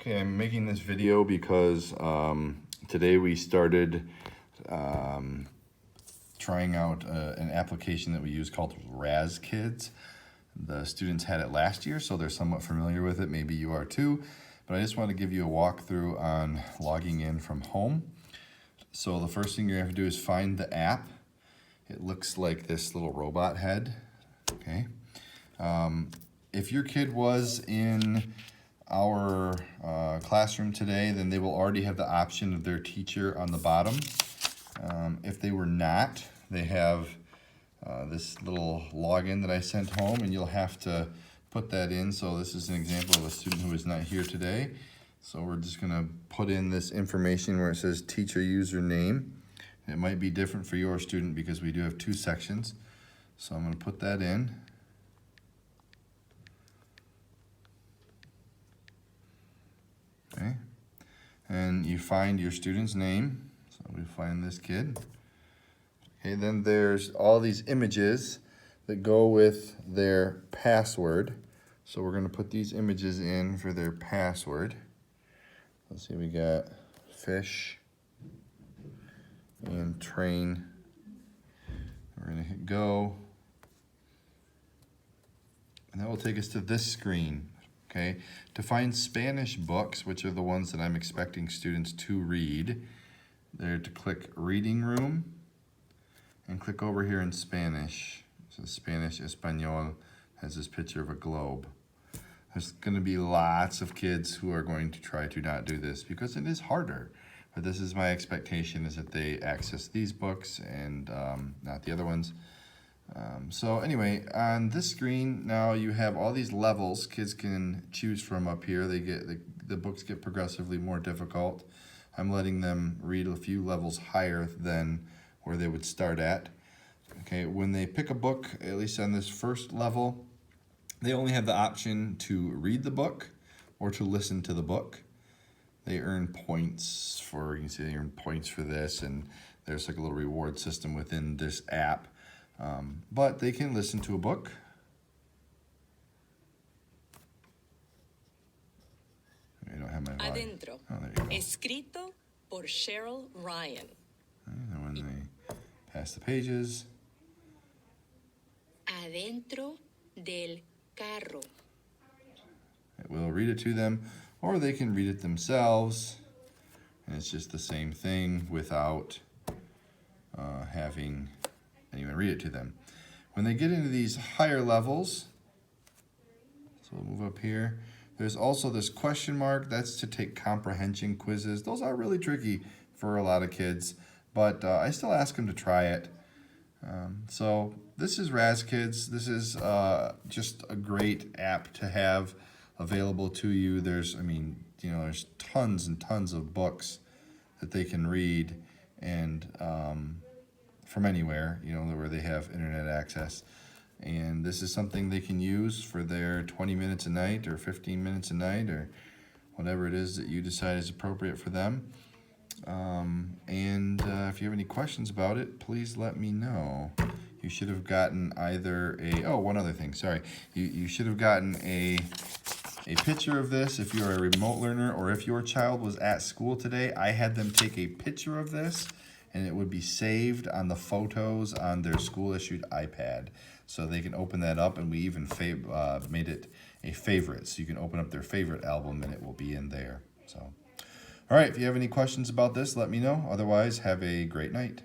Okay, I'm making this video because today we started trying out an application that we use called RazKids. The students had it last year, so they're somewhat familiar with it. Maybe you are too, but I just want to give you a walkthrough on logging in from home. So the first thing you have to do is find the app. It looks like this little robot head, okay? If your kid was in our classroom today, then they will already have the option of their teacher on the bottom. If they were not, they have this little login that I sent home, and you'll have to put that in. So this is an example of a student who is not here today. So we're just gonna put in this information where it says teacher username. It might be different for your student because we do have two sections. So I'm gonna put that in. Okay, and you find your student's name. So we find this kid. Okay, then there's all these images that go with their password. So we're gonna put these images in for their password. Let's see, we got fish and train. We're gonna hit go. And that will take us to this screen. Okay, to find Spanish books, which are the ones that I'm expecting students to read, they're to click Reading Room and click over here in Spanish. So Spanish Español has this picture of a globe. There's going to be lots of kids who are going to try to not do this because it is harder. But this is my expectation, is that they access these books and not the other ones. So anyway, on this screen now you have all these levels kids can choose from up here. They get the books get progressively more difficult. I'm letting them read a few levels higher than where they would start at. Okay, when they pick a book, at least on this first level, they only have the option to read the book or to listen to the book. They earn points for, you can see they earn points for this, and there's like a little reward system within this app. But they can listen to a book. I don't have my volume. Adentro. Oh, there you go. Escrito por Cheryl Ryan. And when they pass the pages. Adentro del carro. It will read it to them, or they can read it themselves. And it's just the same thing without having anyone read it to them. When they get into these higher levels, so we'll move up here, there's also this question mark. That's to take comprehension quizzes. Those are really tricky for a lot of kids, but I still ask them to try it. So this is RazKids. This is just a great app to have available to you. There's, there's tons and tons of books that they can read, and from anywhere, where they have internet access. And this is something they can use for their 20 minutes a night or 15 minutes a night or whatever it is that you decide is appropriate for them. If you have any questions about it, please let me know. You should have gotten either one other thing, sorry. You should have gotten a picture of this if you're a remote learner, or if your child was at school today. I had them take a picture of this, and it would be saved on the photos on their school-issued iPad. So they can open that up, and we even made it a favorite. So you can open up their favorite album, and it will be in there. So, all right, if you have any questions about this, let me know. Otherwise, have a great night.